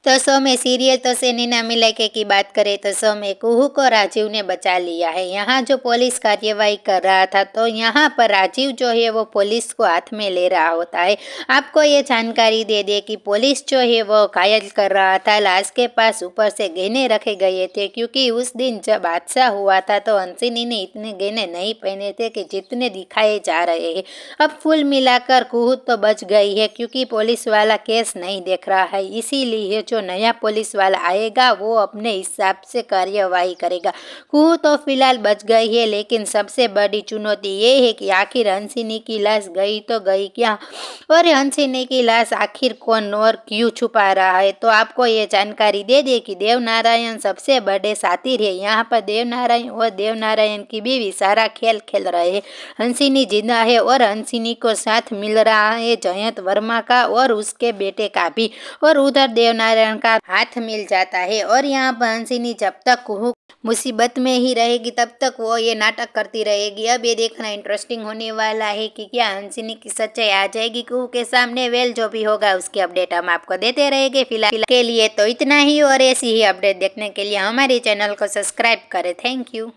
तो शो में सीरियल तो से नीना मिलाके की बात करें तो शो में कुहू को राजीव ने बचा लिया है। यहाँ जो पुलिस कार्यवाही कर रहा था तो यहाँ पर राजीव जो है वो पुलिस को हाथ में ले रहा होता है। आपको ये जानकारी दे दे कि पुलिस जो है वो घायल कर रहा था, लाश के पास ऊपर से गहने रखे गए थे, क्योंकि उस दिन जब हादसा हुआ था तो हंसिनी ने इतने गहने नहीं पहने थे कि जितने दिखाए जा रहे हैं। अब कुल मिलाकर कुहू तो बच गई है, क्योंकि पुलिस वाला केस नहीं देख रहा है, इसीलिए जो नया पुलिस वाला आएगा वो अपने हिसाब से कार्यवाही करेगा। कुहू तो फिलहाल बच गई है, लेकिन सबसे बड़ी चुनौती ये है कि आखिर हंसिनी की लाश गई तो गई क्या, और हंसिनी की लाश आखिर कौन और क्यों छुपा रहा है। तो आपको ये जानकारी दे दे कि देवनारायण सबसे बड़े साथी है। यहाँ पर देवनारायण और देवनारायण की बीवी सारा खेल खेल रहे हैं। हंसिनी जिंदा है और हंसिनी को साथ मिल रहा है जयंत वर्मा का और उसके बेटे का भी, और उधर देवनारायण का हाथ मिल जाता है। और यहाँ पर हंसिनी जब तक कुहू मुसीबत में ही रहेगी तब तक वो ये नाटक करती रहेगी। अब ये देखना इंटरेस्टिंग होने वाला है कि क्या हंसिनी की सच्चाई आ जाएगी कुहू के सामने। वेल जो भी होगा उसकी अपडेट हम आपको देते रहेंगे। फिलहाल के लिए तो इतना ही, और ऐसी ही अपडेट देखने के लिए हमारे चैनल को सब्सक्राइब करें। Thank you.